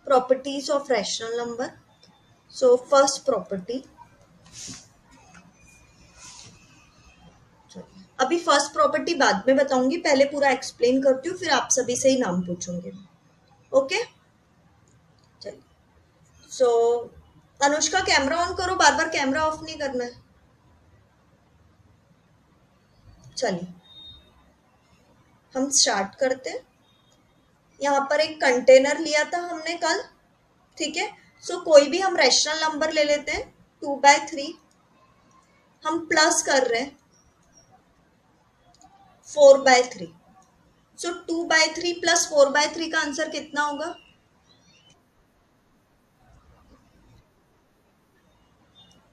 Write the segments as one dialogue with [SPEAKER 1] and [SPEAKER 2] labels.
[SPEAKER 1] properties of rational number. So first property, अभी first property बाद में बताऊंगी, पहले पूरा एक्सप्लेन करती हूँ, फिर आप सभी से ही नाम पूछूंगी. ओके चलिए. सो अनुष्का कैमरा ऑन करो, बार बार कैमरा ऑफ नहीं करना है. चलिए हम स्टार्ट करते हैं. यहाँ पर एक कंटेनर लिया था हमने कल, ठीक है. सो कोई भी हम रैशनल नंबर ले लेते हैं, 2/3. हम प्लस कर रहे हैं 4/3. सो 2/3 प्लस 4/3 का आंसर कितना होगा?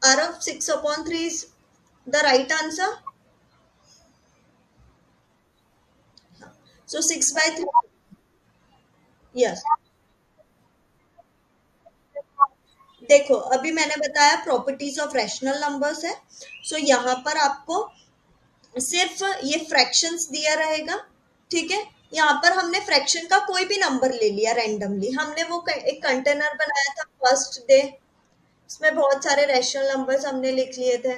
[SPEAKER 1] Arav, 6/3 is the right answer. So 6/3. Yes. देखो अभी मैंने बताया प्रॉपर्टीज ऑफ रैशनल नंबर्स है. सो यहाँ पर आपको सिर्फ ये फ्रैक्शंस दिया रहेगा, ठीक है. यहाँ पर हमने फ्रैक्शन का कोई भी नंबर ले लिया रैंडमली. हमने वो एक कंटेनर बनाया था फर्स्ट डे, इसमें बहुत सारे रैशनल नंबर्स हमने लिख लिए थे,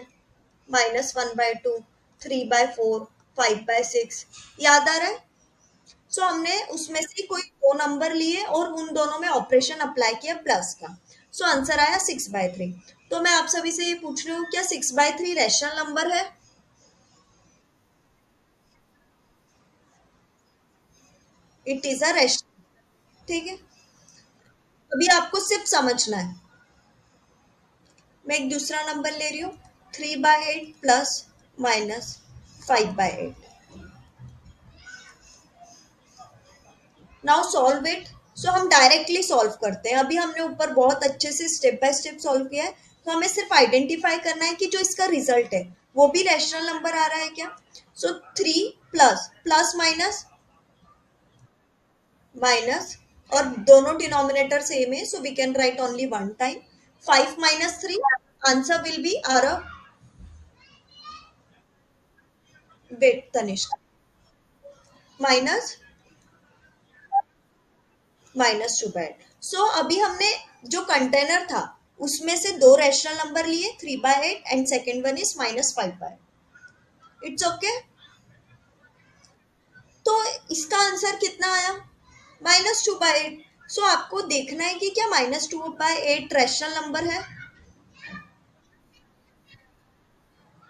[SPEAKER 1] -1/2, 3/4, 5/6. याद आ रहा है? सो हमने उसमें से कोई दो नंबर लिए और उन दोनों में ऑपरेशन अप्लाई किया प्लस का. सो आंसर आया 6/3. तो मैं आप सभी से ये पूछ रही हूँ, क्या 6/3 रैशनल नंबर है? It is a rational. ठीक है, अभी आपको सिर्फ समझना है. मैं एक दूसरा नंबर ले रही हूँ, 3/8 plus minus 5/8. Now solve it. So हम डायरेक्टली सॉल्व करते हैं. अभी हमने ऊपर बहुत अच्छे से स्टेप बाय स्टेप सॉल्व किया है, तो हमें सिर्फ आइडेंटिफाई करना है कि जो इसका रिजल्ट है वो भी रैशनल नंबर आ रहा है क्या. So 3 plus plus minus minus, और दोनों डिनोमिनेटर सेम है, so we can write only one time. 5 - 3, answer will be are. Wait Tanishk, minus -2/8. So अभी हमने जो कंटेनर था उसमें से दो रैशनल नंबर लिए, 3/8 and second one is -5/8. It's okay. तो इसका आंसर कितना आया? -2/8. सो आपको देखना है कि क्या -2/8 रैशनल नंबर है.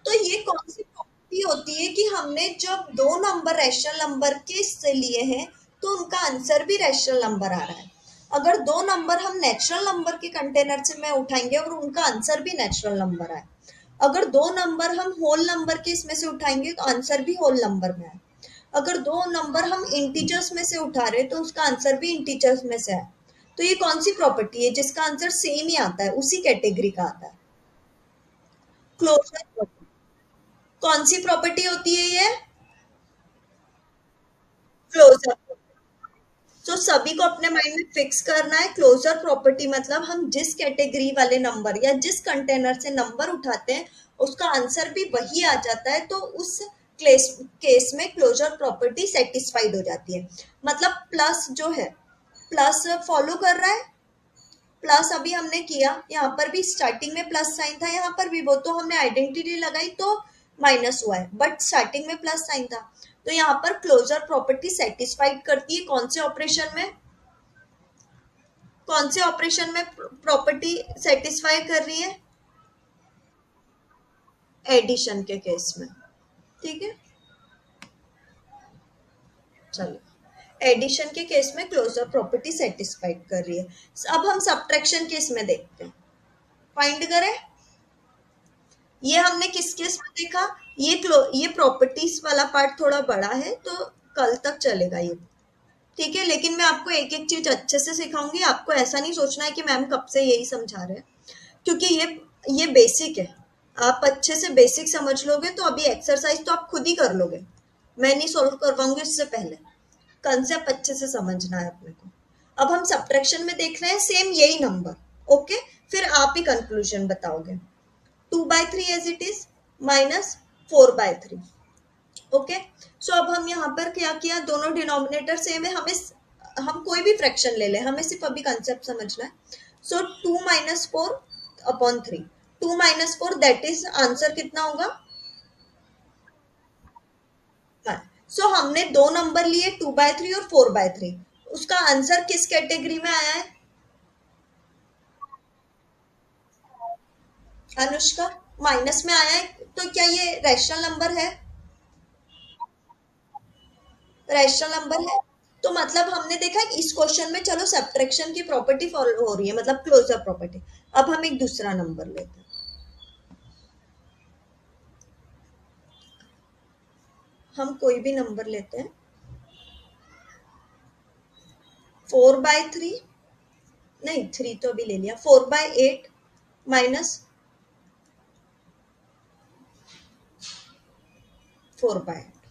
[SPEAKER 1] तो ये कौन सी प्रॉपर्टी होती है कि हमने जब दो नंबर रैशनल नंबर के से लिए हैं तो उनका आंसर भी रैशनल नंबर आ रहा है. अगर दो नंबर हम नेचुरल नंबर के कंटेनर से में उठाएंगे और उनका आंसर भी नेचुरल नंबर आए, अगर दो नंबर हम होल नंबर के इसमें से उठाएंगे तो आंसर भी होल नंबर में आए, अगर दो नंबर हम इंटीजर्स में से उठा रहे तो उसका आंसर भी इंटीजर्स में से आए. तो ये कौन सी प्रॉपर्टी है जिसका आंसर सेम ही आता है, उसी कैटेगरी का आता है? क्लोजर. कौन सी प्रॉपर्टी होती है ये? क्लोजर. तो सभी को अपने माइंड में फिक्स करना है, क्लोजर प्रॉपर्टी मतलब हम जिस कैटेगरी वाले नंबर या जिस कंटेनर से नंबर उठाते हैं उसका आंसर भी वही आ जाता है, तो उस केस में क्लोजर प्रॉपर्टी सेटिस्फाइड हो जाती है. मतलब प्लस जो है, प्लस फॉलो कर रहा है. प्लस अभी हमने किया, यहाँ पर भी स्टार्टिंग में प्लस साइन था, यहाँ पर भी, वो तो हमने आइडेंटिटी लगाई तो माइनस हुआ है, बट स्टार्टिंग में प्लस साइन था. तो यहाँ पर क्लोजर प्रॉपर्टी सेटिस्फाइड करती है कौन से ऑपरेशन में? कौन से ऑपरेशन में प्रॉपर्टी सेटिस्फाई कर रही है? एडिशन के केस में. ठीक है, चलिए. एडिशन के केस में क्लोजर प्रॉपर्टी सेटिस्फाइड कर रही है. अब हम सब्ट्रैक्शन केस में देखते हैं. फाइंड करें. ये हमने किस केस में देखा? ये प्रॉपर्टीज वाला पार्ट थोड़ा बड़ा है तो कल तक चलेगा ये, ठीक है. लेकिन मैं आपको एक एक चीज अच्छे से सिखाऊंगी. आपको ऐसा नहीं सोचना है कि मैम कब से यही समझा रहे हैं, क्योंकि ये बेसिक है. आप अच्छे से बेसिक समझ लोगे तो अभी एक्सरसाइज तो आप खुद ही कर लोगे, मैं नहीं सोल्व करवाऊंगी उससे पहले. कंसेप्ट अच्छे से समझना है अपने को. अब हम सब्ट्रैक्शन में देख रहे हैं सेम यही नंबर, ओके. फिर आप ही कंक्लूजन बताओगे. 2/3 एज इट इज -4/3. ओके. सो अब हम यहाँ पर क्या किया, दोनों डिनोमिनेटर सेम है, हमें हम कोई भी फ्रैक्शन ले लें, हमें सिर्फ अभी कंसेप्ट समझना है। सो 2 - 4/3, 2 - 4 दैट इज आंसर कितना होगा? सो हमने दो नंबर लिए 2/3 और 4/3, उसका आंसर किस कैटेगरी में आया है अनुष्का? माइनस में आया है, तो क्या ये रैशनल नंबर है? रैशनल नंबर है। तो मतलब हमने देखा कि इस क्वेश्चन में चलो सब्ट्रैक्शन की प्रॉपर्टी फॉलो हो रही है, मतलब क्लोजर प्रॉपर्टी। अब हम एक दूसरा नंबर लेते हैं। हम कोई भी नंबर लेते हैं। 4/3, नहीं 3 तो अभी ले लिया। 4/8 माइनस 4/8,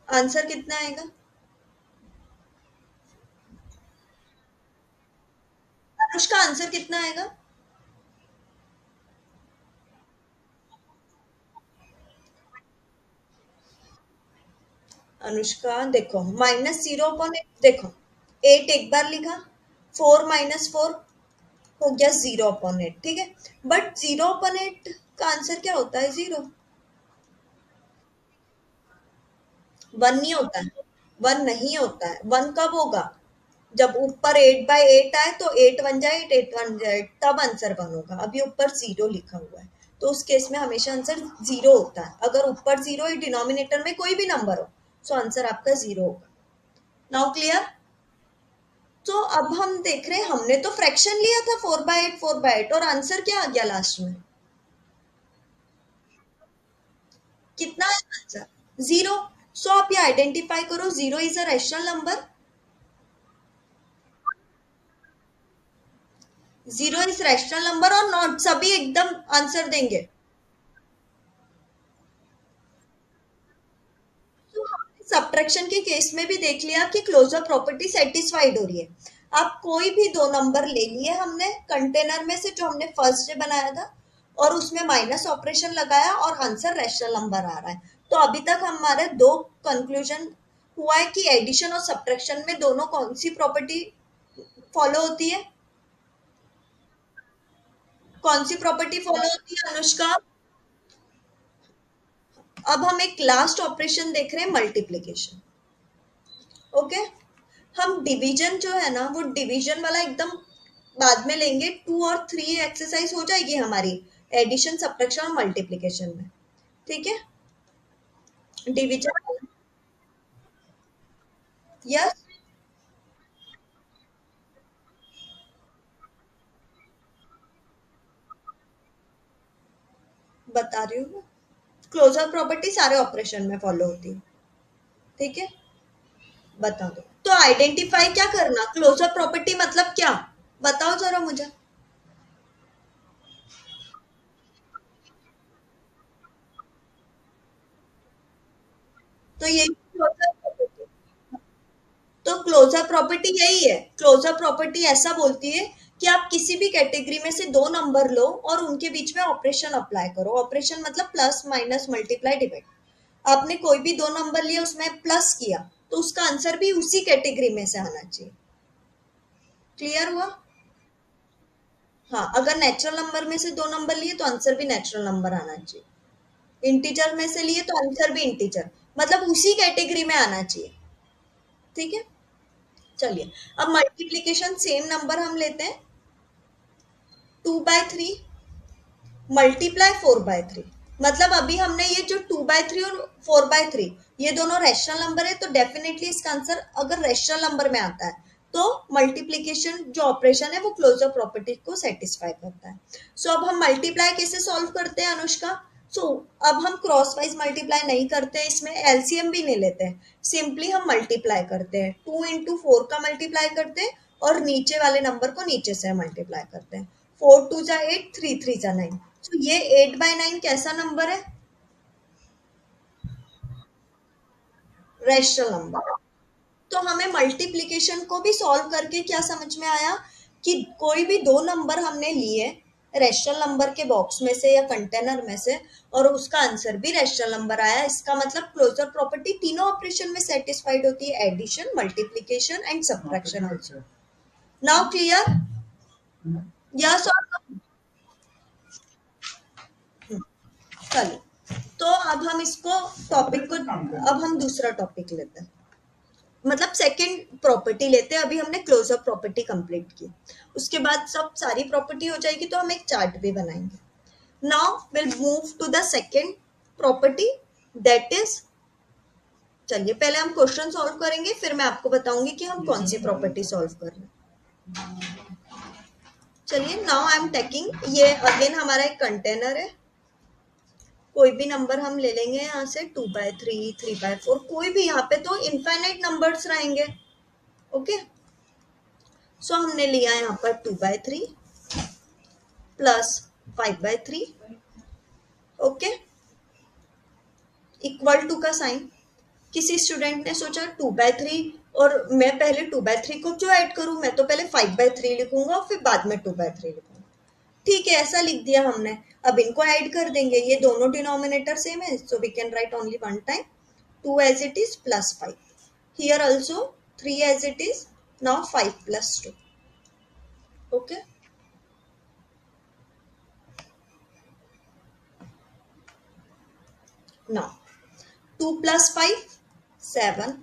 [SPEAKER 1] आंसर कितना आएगा अनुष्का? आंसर कितना आएगा? अनुष्का देखो, -0/8, देखो 8 एक बार लिखा, 4 - 4 हो गया 0/8, ठीक है। बट 0/8 का आंसर क्या होता है? 0। 1 नहीं होता है, 1 नहीं होता है। 1 कब होगा? जब ऊपर 8/8 आए तो 8 × 1 = 8, 8 × 1 = 8, तब आंसर 1 होगा। अभी ऊपर 0 लिखा हुआ है, तो उस केस में हमेशा आंसर 0 होता है। अगर ऊपर 0 है, डिनोमिनेटर में कोई भी नंबर हो, तो आंसर आपका 0 होगा। Now clear? तो अब हम देख रहे हैं, हमने तो फ्रैक्शन लिया था 4/8, 4/8, और आंसर क्या आ गया लास्ट में? कितना है आंसर? 0। सो आप ये आइडेंटिफाई करो, 0 is a rational number. 0 is rational number और नॉट, सभी एकदम आंसर देंगे। तो हमने सब्ट्रैक्शन के केस में भी देख लिया कि क्लोजर प्रॉपर्टी सेटिस्फाइड हो रही है। आप कोई भी दो नंबर ले लिए हमने कंटेनर में से, जो हमने फर्स्ट डे बनाया था, और उसमें माइनस ऑपरेशन लगाया और आंसर रैशनल नंबर आ रहा है। तो अभी तक हमारे दो कंक्लूजन हुआ है कि एडिशन और सब्ट्रैक्शन में दोनों कौन सी प्रॉपर्टी फॉलो होती है? कौन सी प्रॉपर्टी फॉलो होती है अनुष्का? अब हम एक लास्ट ऑपरेशन देख रहे हैं, मल्टीप्लीकेशन। ओके, हम डिवीजन जो है ना, वो डिवीजन वाला एकदम बाद में लेंगे। 2 और 3 एक्सरसाइज हो जाएगी हमारी एडिशन, सब्ट्रैक्शन और मल्टीप्लीकेशन में, ठीक है। डिवीजन, यस बता रही हूँ। क्लोजर प्रॉपर्टी सारे ऑपरेशन में फॉलो होती है, ठीक है। बता दो तो आइडेंटिफाई क्या करना, क्लोजर प्रॉपर्टी मतलब क्या, बताओ जरा मुझे। तो यही क्लोजर प्रॉपर्टी, तो क्लोजर प्रॉपर्टी यही है। क्लोजर प्रॉपर्टी ऐसा बोलती है कि आप किसी भी कैटेगरी में से दो नंबर लो और उनके बीच में ऑपरेशन अप्लाई करो। ऑपरेशन मतलब प्लस माइनस मल्टीप्लाई डिवाइड। आपने कोई भी दो नंबर लिया, उसमें प्लस किया, तो उसका आंसर भी उसी कैटेगरी में से आना चाहिए। क्लियर हुआ? हाँ, अगर नेचुरल नंबर में से दो नंबर लिए तो आंसर भी नेचुरल नंबर आना चाहिए। इंटीजर में से लिए तो आंसर भी इंटीजर, मतलब उसी कैटेगरी में आना चाहिए, ठीक है। चलिए, अब मल्टीप्लीकेशन सेम नंबर हम लेते हैं। 2/3 मल्टीप्लाई 4/3, मतलब अभी हमने ये जो 2/3 और 4/3, ये दोनों रैशनल नंबर है, तो डेफिनेटली इसका आंसर अगर रैशनल नंबर में आता है, तो मल्टीप्लीकेशन जो ऑपरेशन है वो क्लोजर प्रॉपर्टी को सेटिस्फाई करता है। सो अब हम मल्टीप्लाई कैसे सॉल्व करते हैं अनुष्का? सो अब हम क्रॉस वाइज मल्टीप्लाई नहीं करते हैं, इसमें एलसीएम भी नहीं लेते हैं। सिंपली हम मल्टीप्लाई करते हैं, 2 × 4 का मल्टीप्लाई करते हैं और नीचे वाले नंबर को नीचे से मल्टीप्लाई करते हैं। 4 × 2 = 8, 3 × 3 = 9। तो ये 8/9 कैसा नंबर है? Rational number. तो हमें मल्टीप्लीकेशन को भी सॉल्व करके क्या समझ में आया कि कोई भी दो नंबर हमने लिए, रेशनल नंबर के बॉक्स में से या कंटेनर में से, और उसका आंसर भी रेशनल नंबर आया, इसका मतलब क्लोजर प्रॉपर्टी तीनों ऑपरेशन में सेटिस्फाइड होती है, addition, multiplication and subtraction also. Now clear? Yes और नो? चलिए, तो अब हम इसको टॉपिक को, अब हम दूसरा टॉपिक लेते हैं, मतलब सेकंड प्रॉपर्टी लेते हैं। अभी हमने क्लोजर प्रॉपर्टी कंप्लीट की, उसके बाद सब सारी प्रॉपर्टी हो जाएगी तो हम एक चार्ट भी बनाएंगे। Now will move to the second property, that is, चलिए पहले हम क्वेश्चन सॉल्व करेंगे, फिर मैं आपको बताऊंगी कि हम कौन सी प्रॉपर्टी सॉल्व कर रहे हैं। चलिए, नाउ आई एम टेकिंग, ये अगेन हमारा एक कंटेनर है, कोई भी नंबर हम ले लेंगे यहाँ से, 2/3, 3/4, कोई भी, यहाँ पे तो इनफाइनाइट नंबर्स रहेंगे। ओके, सो हमने लिया यहाँ पर 2/3 प्लस 5/3, ओके, इक्वल टू का साइन। किसी स्टूडेंट ने सोचा 2/3, और मैं पहले 2/3 को क्यों ऐड करूं, मैं तो पहले 5/3 लिखूंगा और फिर बाद में 2/3 लिखूंगा। ठीक है, ऐसा लिख दिया हमने। अब इनको ऐड कर देंगे, ये दोनों डिनोमिनेटर सेम है, so we can write only one time 2 as it is plus 5. Here also 3 as it is, now 5 plus 2. Okay. Now 2 plus 5, 7,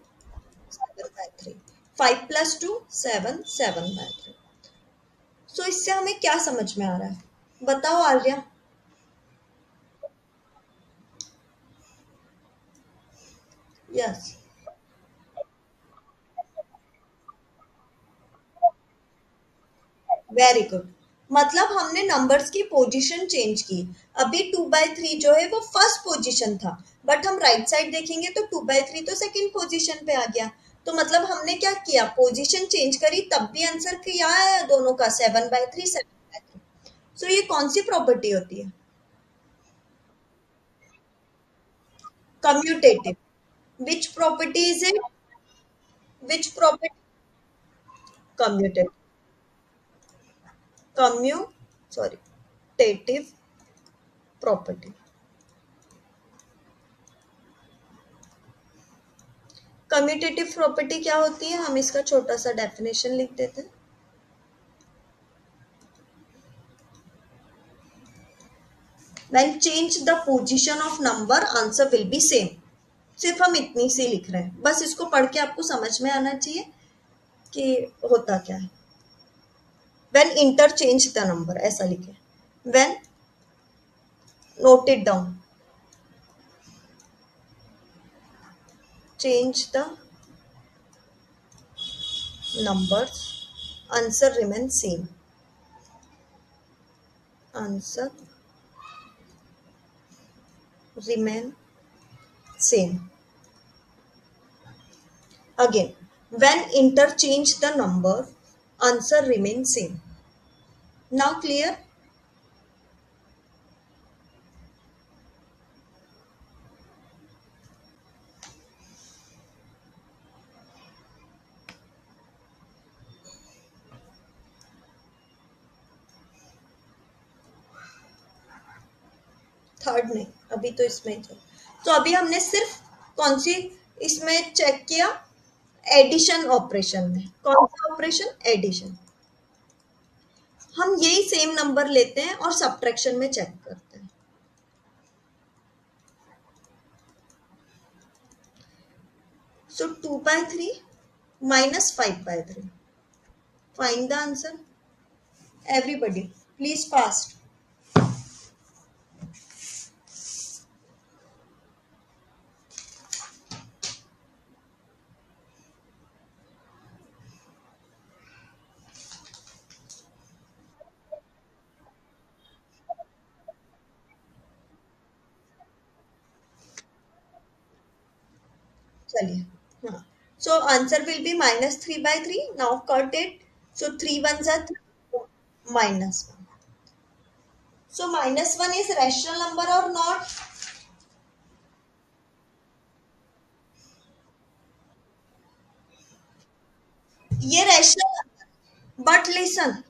[SPEAKER 1] 7/3. 5 plus 2, 7, 7/3. So इससे हमें क्या समझ में आ रहा है, बताओ आर्या? Yes, very good. मतलब हमने नंबर्स की पोजीशन चेंज की। अभी 2/3 जो है वो फर्स्ट पोजीशन था, बट हम राइट साइड देखेंगे तो 2/3 तो सेकंड पोजीशन पे आ गया। तो मतलब हमने क्या किया, पोजीशन चेंज करी, तब भी आंसर क्या है दोनों का, 7/3, 7/3। सो ये कौन सी प्रॉपर्टी होती है? Commutative. Which property is it? Which property? Commutative, commutative sorry property. Commutative property क्या होती है, हम इसका छोटा सा डेफिनेशन लिख देते हैं। When change the position of number, answer will be same. सिर्फ हम इतनी सी लिख रहे हैं, बस इसको पढ़ के आपको समझ में आना चाहिए कि होता क्या है। When interchange the number, ऐसा लिखे। When, note it down, change the numbers, answer remains same. Answer remain same. Again, when interchange the number, answer remains same. Now clear? Third नहीं, अभी तो इसमें चल। तो अभी हमने सिर्फ कौन सी इसमें चेक किया, एडिशन ऑपरेशन में। कौन सा ऑपरेशन? एडिशन। हम यही सेम नंबर लेते हैं और सब्ट्रैक्शन में चेक करते हैं। सो 2/3 minus 5/3, find the answer. Everybody please fast. चलिए, हाँ, so answer will B -3/3। Now cut it, so 3 1s are 3, -1। So -1 is rational number और नॉट? ये रैशनल, बट लिसन,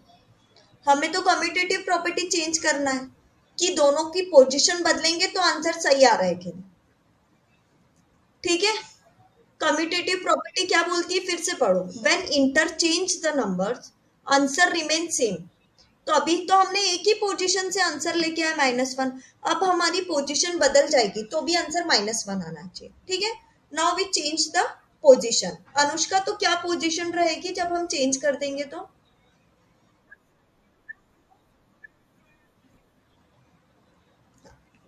[SPEAKER 1] हमें तो कम्यूटेटिव प्रॉपर्टी चेंज करना है कि दोनों की पोजीशन बदलेंगे तो आंसर सही आ रहा है कि नहीं। ठीक है, कम्यूटेटिव प्रॉपर्टी क्या बोलती है, फिर से पढ़ो। When interchange the numbers answer remain same. तो अभी तो हमने एक ही पोजीशन से आंसर लेके आया -1, अब हमारी पोजीशन बदल जाएगी तो भी आंसर -1 आना चाहिए। ठीक है, now we change the position. Anushka, तो क्या पोजीशन रहेगी जब हम चेंज कर देंगे तो?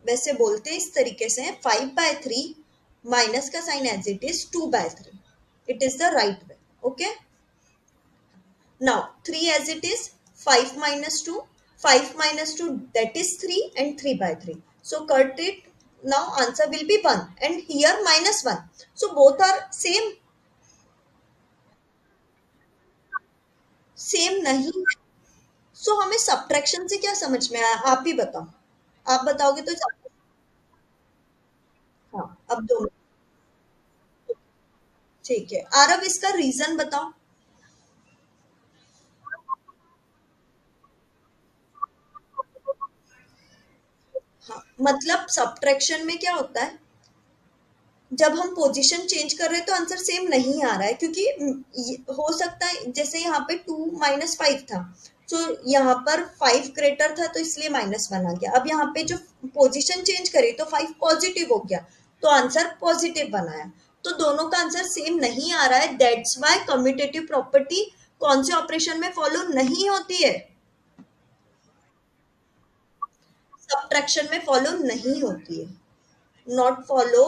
[SPEAKER 1] वैसे बोलते हैं इस तरीके से, 5/3 माइनस का sign as it is 2/3, it is the right way. Okay, now 3 as it is, 5 minus 2, 5 minus 2 that is 3 and 3/3. So cut it. Now answer will be 1 and here -1. So both are same. Same नहीं है. So हमें subtraction से क्या समझ में आया, आप ही बताओ। आप बताओगे तो ज्यादा। हाँ, अब दो। ठीक है, आरव इसका रीजन बताओ। हाँ, मतलब सब्ट्रैक्शन में क्या होता है, जब हम पोजीशन चेंज कर रहे हैं तो आंसर सेम नहीं आ रहा है, क्योंकि हो सकता है जैसे यहाँ पे 2 - 5 था, तो यहाँ पर 5 ग्रेटर था तो इसलिए -1 आ गया। अब यहाँ पे जो पोजीशन चेंज करी तो 5 पॉजिटिव हो गया तो आंसर पॉजिटिव बनाया। तो दोनों का आंसर सेम नहीं आ रहा है, दैट्स वाई कम्यूटेटिव प्रॉपर्टी कौन से ऑपरेशन में फॉलो नहीं होती है, सब्ट्रैक्शन में फॉलो नहीं होती है। Not follow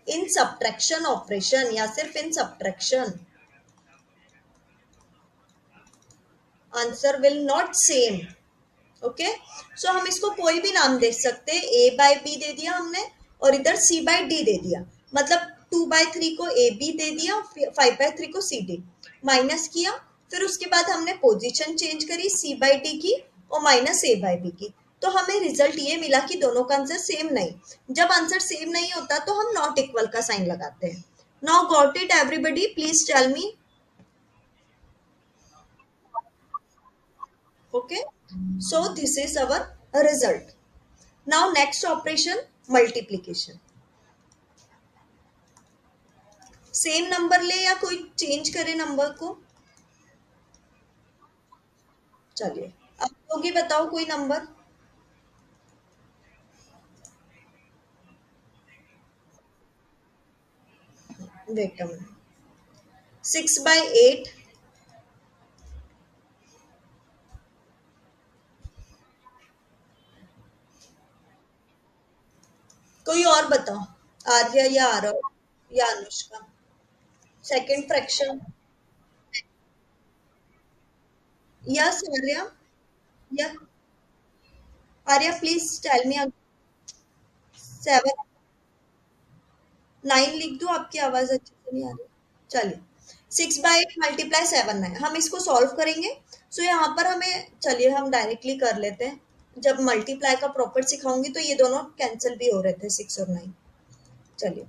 [SPEAKER 1] in subtraction operation, या सिर्फ in subtraction, answer will not same. Okay, so हम इसको कोई भी नाम दे सकते हैं। A/B दे दिया हमने और इधर C/D दे दिया, मतलब 2/3 को AB दे दिया, 5/3 को CD माइनस किया, फिर उसके बाद हमने पोजीशन चेंज करी C/D की और -A/B की, तो हमें रिजल्ट ये मिला कि दोनों का आंसर सेम नहीं। जब आंसर सेम नहीं होता तो हम नॉट इक्वल का साइन लगाते हैं। Now got it everybody, please tell me. Okay, so this is our result. Now next operation, multiplication. Same number ले या कोई चेंज करे नंबर को? चलिए, आप लोग ही बताओ कोई नंबर। वेट अ मिनट, 6/8, कोई और बताओ, आर्या या आरव या Anushka. Second fraction, yes Arya, या आर्या प्लीज टेल मी। 7, 9 लिख दो, आपकी आवाज अच्छे से नहीं आ रही। चलिए, 6/8 मल्टीप्लाई 7 है, हम इसको सॉल्व करेंगे। सो यहाँ पर हमें, चलिए हम डायरेक्टली कर लेते हैं। जब मल्टीप्लाई का प्रॉपर सिखाऊंगी तो ये दोनों कैंसिल भी हो रहे थे, 6 और 9। चलिए,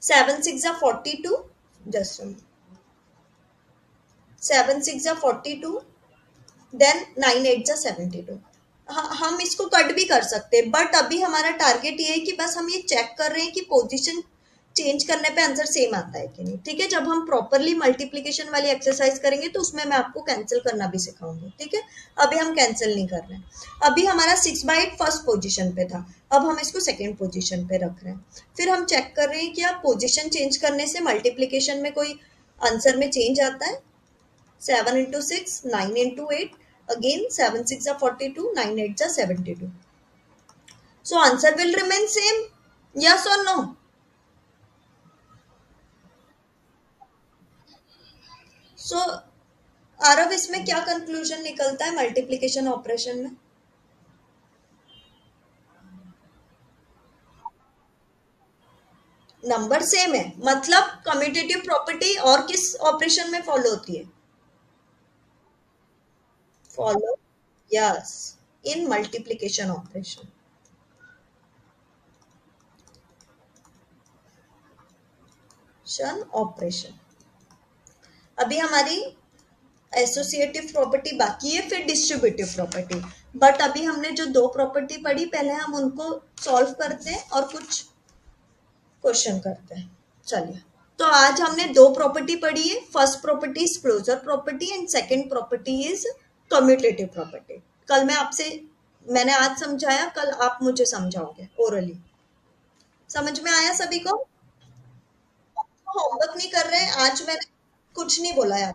[SPEAKER 1] 7 6 42, जस्ट 7 6 42, देन 9 8 72। हम इसको कट भी कर सकते हैं, बट अभी हमारा टारगेट ये है कि बस हम ये चेक कर रहे हैं कि पोजीशन चेंज करने पे आंसर सेम आता है कि नहीं। ठीक है, जब हम प्रॉपरली मल्टीप्लिकेशन वाली एक्सरसाइज करेंगे तो उसमें मैं आपको कैंसिल करना भी सिखाऊंगी। ठीक है, अभी हम कैंसिल नहीं कर रहे हैं। अभी हमारा 6/8 फर्स्ट पोजिशन पे था, अब हम इसको सेकेंड पोजिशन पे रख रहे हैं। फिर हम चेक कर रहे हैं कि आप पोजिशन चेंज करने से मल्टीप्लीकेशन में कोई आंसर में चेंज आता है। 7 × 6, 9 × 8, again 7 6 42, 9 8 72. So answer will remain same, yes or no? So Aarav, इसमें क्या कंक्लूजन निकलता है मल्टीप्लिकेशन ऑपरेशन में? नंबर सेम है, मतलब कम्यूटेटिव प्रॉपर्टी और किस ऑपरेशन में फॉलो होती है? फॉलो, यस, इन मल्टीप्लिकेशन ऑपरेशन। ऑपरेशन, अभी हमारी एसोसिएटिव प्रॉपर्टी बाकी है, फिर डिस्ट्रीब्यूटिव प्रॉपर्टी। बट अभी हमने जो दो प्रॉपर्टी पढ़ी, पहले हम उनको सॉल्व करते हैं और कुछ क्वेश्चन करते हैं। चलिए, तो आज हमने दो प्रॉपर्टी पढ़ी है। First property is closure property and second property is commutative property. कल मैंने आज समझाया, कल आप मुझे समझाओगे ओरली। समझ में आया सभी को? होमवर्क नहीं कर रहे हैं आज, मैंने कुछ नहीं बोला है।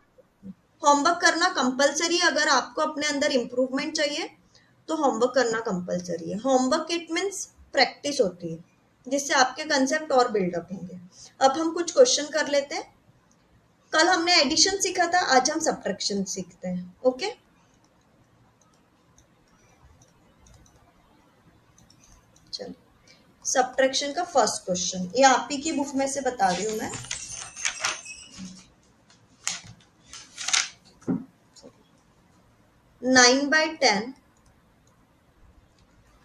[SPEAKER 1] होमवर्क करना कंपलसरी, अगर आपको अपने अंदर इम्प्रूवमेंट चाहिए तो होमवर्क करना कंपलसरी है। होमवर्क इट मीन्स प्रैक्टिस होती है, जिससे आपके कंसेप्ट और बिल्डअप होंगे। अब हम कुछ क्वेश्चन कर लेते हैं। कल हमने एडिशन सीखा था, आज हम सब्ट्रैक्शन सीखते हैं। ओके, चलिए सब्ट्रैक्शन का फर्स्ट क्वेश्चन, ये आप ही की बुक में से बता रही हूं मैं। 9/10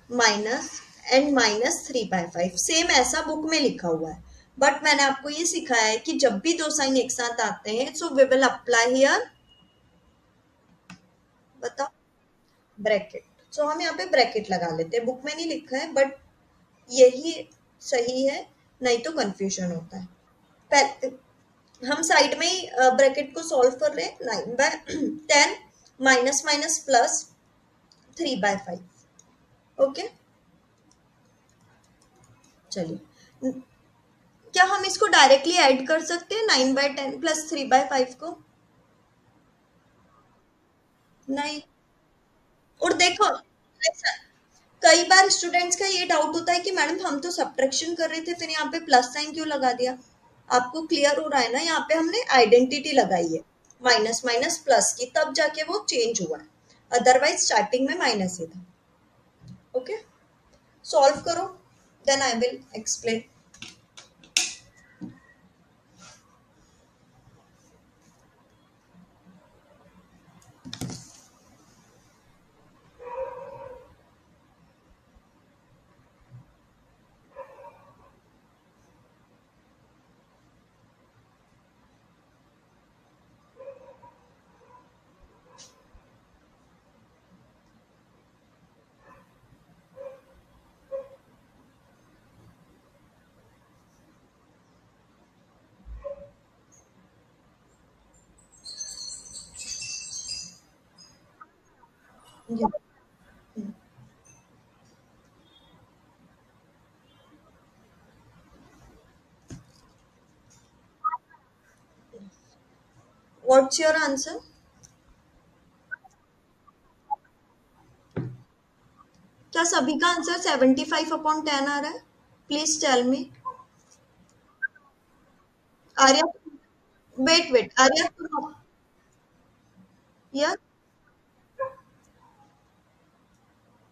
[SPEAKER 1] माइनस एंड -3/5, सेम ऐसा बुक में लिखा हुआ है, बट मैंने आपको ये सिखाया है कि जब भी दो साइन एक साथ आते हैं, so we will apply here, बताओ, ब्रैकेट। सो हम यहाँ पे ब्रैकेट लगा लेते हैं, बुक में नहीं लिखा है बट यही सही है, नहीं तो कंफ्यूजन होता है। हम साइड में ही ब्रैकेट को सॉल्व कर रहे हैं। 9/10 माइनस माइनस प्लस 3/5। ओके, चलिए, क्या हम इसको डायरेक्टली ऐड कर सकते हैं 9/10 प्लस 3/5 को? नहीं। और देखो, ऐसा कई बार स्टूडेंट्स का ये डाउट होता है कि मैडम हम तो सब्ट्रैक्शन कर रहे थे, फिर यहाँ पे प्लस साइन क्यों लगा दिया? आपको क्लियर हो रहा है ना, यहाँ पे हमने आइडेंटिटी लगाई है माइनस माइनस प्लस की, तब जाके वो चेंज हुआ है, अदरवाइज स्टार्टिंग में माइनस ही था। ओके, सॉल्व करो, then I will explain. What's your answer? क्या सभी का आंसर 75/10 आ रहा है? Please tell me. Arya, wait wait, Arya तुम, यार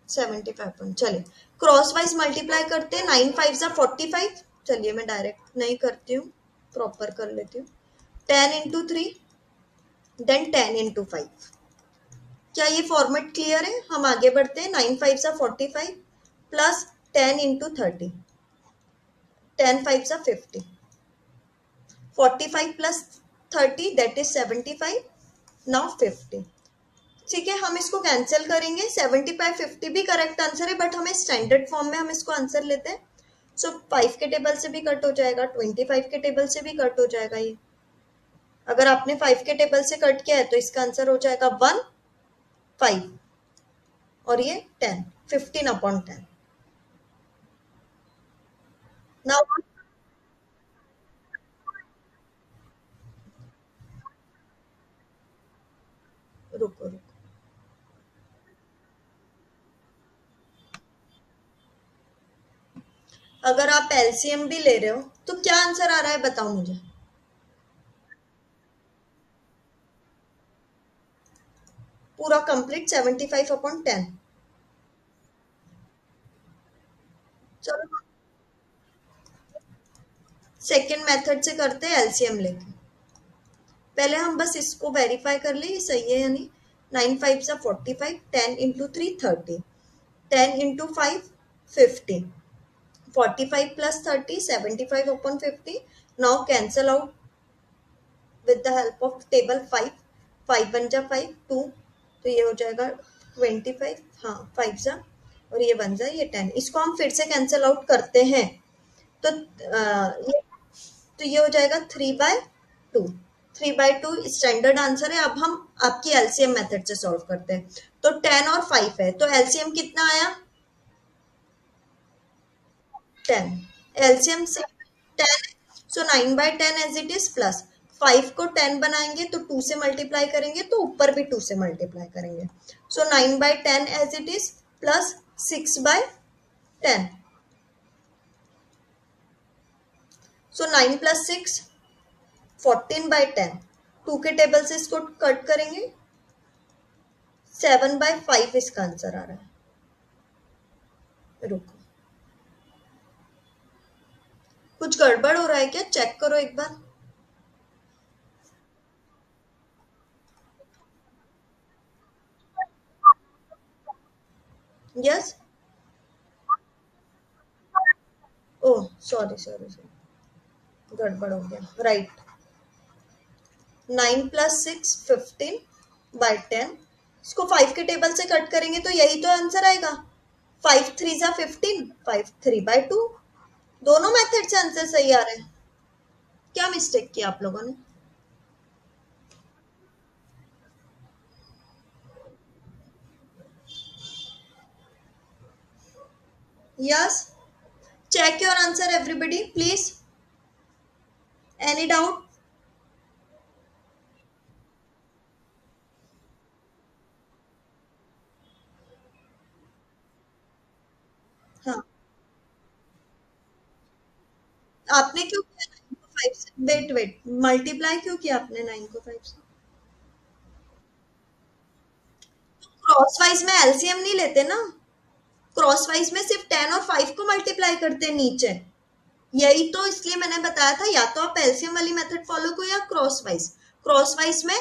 [SPEAKER 1] 75 चलिए, क्रॉस वाइज मल्टीप्लाई करते हैं। 9 5 = 45। चलिए मैं डायरेक्ट नहीं करती हूँ, प्रॉपर कर लेती हूँ। 10 × 3 देन 10 × 5। क्या ये फॉर्मेट क्लियर है? हम आगे बढ़ते हैं। 9 5 = 45 plus 10 × 30, 10 5 = 50, 45 plus 30 that is 75, now 50। ठीक है, हम इसको कैंसिल करेंगे। 75 50 भी करेक्ट आंसर है, बट हमें स्टैंडर्ड फॉर्म में हम इसको आंसर लेते हैं। सो 5 के टेबल से भी कट हो जाएगा, 25 के टेबल से भी कट हो जाएगा। ये अगर आपने 5 के टेबल से कट किया है तो इसका आंसर हो जाएगा 1 5, और ये 10, 15/10। नाउ रुको रुको, अगर आप एलसीएम भी ले रहे हो तो क्या आंसर आ रहा है बताओ मुझे। पूरा कंप्लीट 75/10। चलो सेकेंड मेथड से करते हैं, एलसीएम लेके। पहले हम बस इसको वेरीफाई कर ले ये सही है या नहीं। 9 5 = 45, 10 × 3 30, 10 × 5 50, 45 + 30 75/50। Now cancel out with the help of table 5, 5 1 जा 5 2, तो ये हो जाएगा 25, हाँ 5 जा, और ये 1 जा ये 10, इसको हम फिर से कैंसिल आउट करते हैं, तो ये हो जाएगा 3/2, 3/2 स्टैंडर्ड आंसर है। अब हम आपकी एलसीएम मेथड से सॉल्व करते हैं, तो 10 और 5 है, तो एलसीएम कितना आया 10, एलसीएम से 10, सो 9/10 एज इट इज, प्लस 5 को 10 बनाएंगे तो 2 से मल्टीप्लाई करेंगे, तो ऊपर भी 2 से मल्टीप्लाई करेंगे, so 9/10 as it is plus 6/10, so 9 plus 6 14/10, 2 के टेबल से इसको कट करेंगे, 7/5 इसका आंसर आ रहा है। रुको, कुछ गड़बड़ हो रहा है क्या, चेक करो एक बार। Yes, oh sorry sorry sorry, गड़बड़ हो गया, राइट। 9 प्लस 6 15/10, इसको 5 के टेबल से कट करेंगे तो यही तो आंसर आएगा, 5 3 जा 15, 5 3/2, दोनों मेथड से आंसर सही आ रहे हैं। क्या मिस्टेक किया आप लोगों ने? Yes, check your answer everybody please, any doubt? हाँ, आपने क्यों किया 9 को 5 से, वेट वेट, मल्टीप्लाई क्यों किया आपने 9 को 5 से? क्रॉस वाइज में एलसीएम नहीं लेते ना, क्रॉस वाइज में सिर्फ 10 और 5 को मल्टीप्लाई करते हैं नीचे, यही तो इसलिए मैंने बताया था, या तो आप एलसीएम वाली मेथड फॉलो करो या क्रॉस वाइज। क्रॉस वाइज में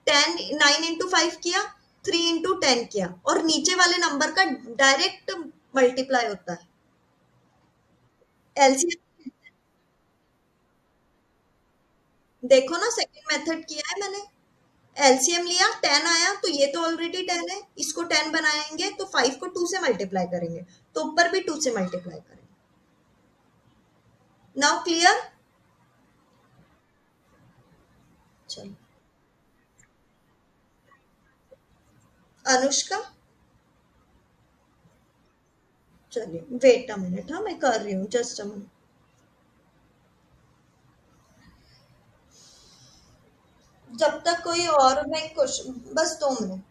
[SPEAKER 1] 10 9 इंटू 5 किया, 3 इंटू 10 किया, और नीचे वाले नंबर का डायरेक्ट मल्टीप्लाई होता है। एलसीएम देखो ना, सेकंड मेथड किया है मैंने, एलसीएम लिया 10 आया, तो ये तो ऑलरेडी 10 है, इसको 10 बनाएंगे तो 5 को 2 से मल्टीप्लाई करेंगे, तो ऊपर भी 2 से मल्टीप्लाई करेंगे। Now clear? चलो, अनुष्का, चलिए वेट अ मिनट, हाँ मैं कर रही हूँ, जस्ट अ मिनट। जब तक कोई और मैं क्वेश्चन, बस 2 मिनट।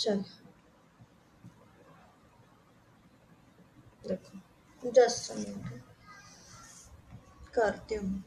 [SPEAKER 1] चल, देखो जस्ट अ मिनट, करती हूँ।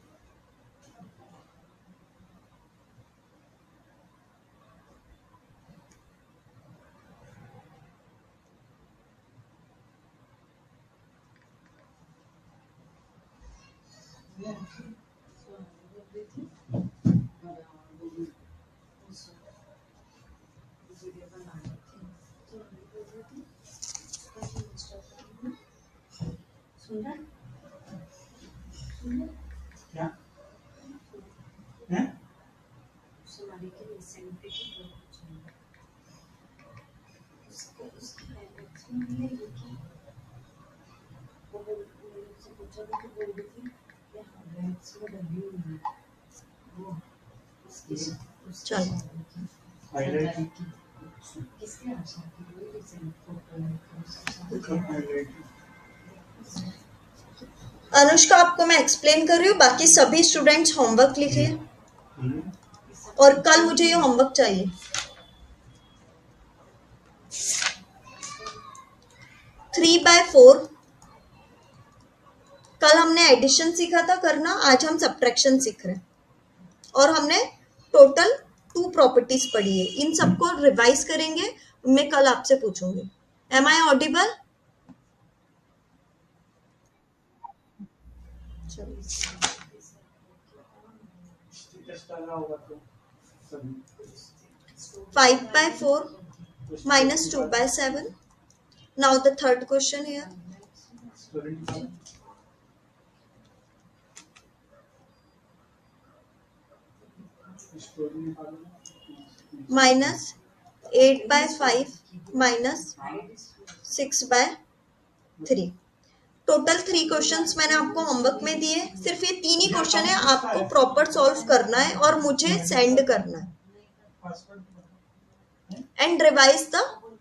[SPEAKER 1] क्या है? चलो, हाईलाइट अनुष्का आपको मैं एक्सप्लेन कर रही हूँ, बाकी सभी स्टूडेंट्स होमवर्क लिखिए और कल मुझे ये होमवर्क चाहिए। 3/4 कल हमने एडिशन सीखा था करना, आज हम सब्ट्रैक्शन सीख रहे हैं और हमने टोटल 2 प्रॉपर्टीज पढ़ी है। इन सबको रिवाइज करेंगे, मैं कल आपसे पूछूंगी। Am I audible? (5/4 - 2/7). Now the third question here. -8/5 - 6/3। Total 3 questions मैंने आपको होमवर्क में दिए। सिर्फ ये 3 ही क्वेश्चन है, आपको प्रॉपर सॉल्व करना है और मुझे सेंड करना है and revise the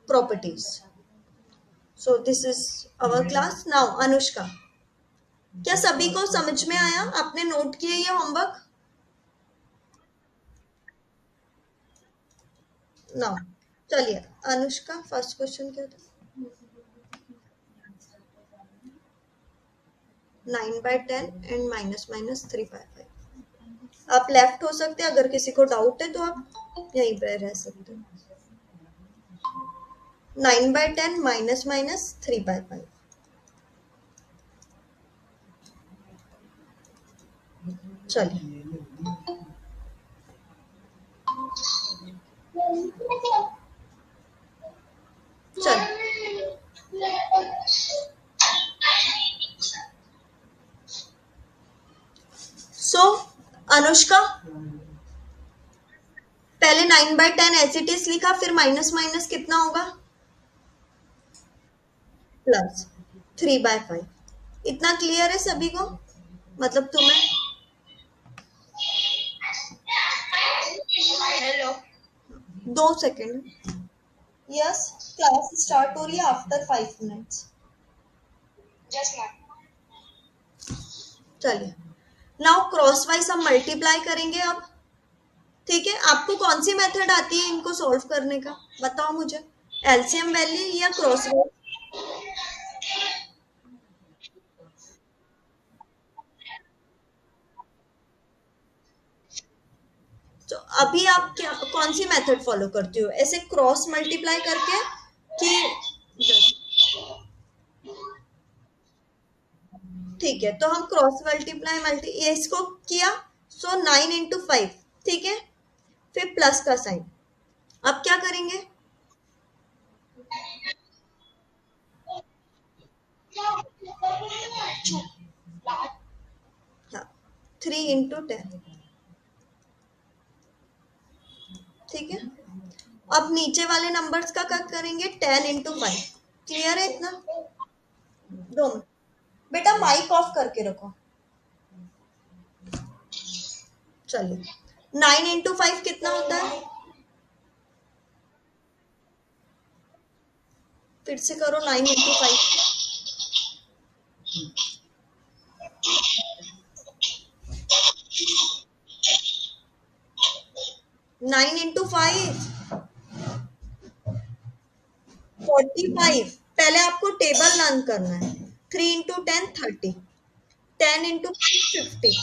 [SPEAKER 1] properties. So this is our class now. Anushka, क्या सभी को समझ में आया? आपने नोट किए ये होमवर्क? नाउ चलिए, अनुष्का फर्स्ट क्वेश्चन क्या था? 9/10 एंड -3/5। आप लेफ्ट हो सकते हैं, अगर किसी को डाउट है तो आप यहीं पे रह सकते हैं। 9/10 -3/5। चलिए चलिए सो अनुष्का, पहले 9/10 एज इट इज लिखा, फिर माइनस माइनस कितना होगा? प्लस 3/5। इतना क्लियर है सभी को? मतलब तुम्हें? Hello, 2 second. Yes, class start हो रही है आफ्टर 5 मिनट्स। चलिए, नाउ क्रॉस वाइज हम मल्टीप्लाई करेंगे अब। ठीक है, आपको कौन सी मेथड आती है इनको सॉल्व करने का? बताओ मुझे, एलसीएम वैल्यू या क्रॉस वाइज? तो अभी आप क्या कौन सी मेथड फॉलो करती हो? ऐसे क्रॉस मल्टीप्लाई करके कि? ठीक है, तो हम क्रॉस मल्टीप्लाई इसको किया, सो 9 × 5। ठीक है, फिर प्लस का साइन। अब क्या करेंगे? हाँ, 3 × 10। ठीक है, अब नीचे वाले नंबर्स का क्या करेंगे? 10 × 5। क्लियर है इतना? दो मिनट बेटा, माइक ऑफ करके रखो। चलिए, 9 × 5 कितना होता है? फिर से करो, 9 × 5। 9 × 5 45। पहले आपको टेबल लर्न करना है। 3 × 10 30, 10 × 50।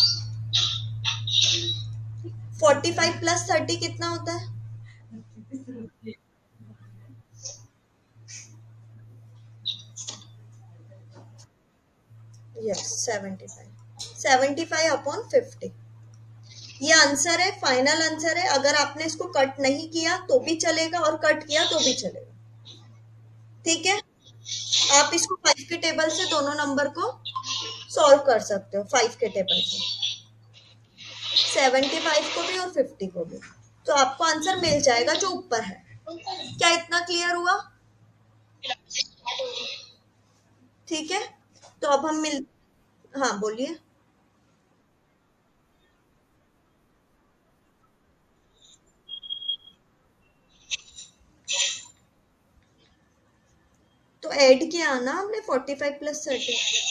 [SPEAKER 1] 45 + 30 कितना होता है? यस, 75/50। ये आंसर है, फाइनल आंसर है। अगर आपने इसको कट नहीं किया तो भी चलेगा और कट किया तो भी चलेगा। ठीक है, आप इसको 5 के टेबल से दोनों नंबर को सॉल्व कर सकते हो। 5 के टेबल से 75 को भी और 50 को भी, तो आपको आंसर मिल जाएगा जो ऊपर है। क्या इतना क्लियर हुआ? ठीक है, तो अब हम मिल हाँ बोलिए। तो ऐड किया ना हमने 45 + 30।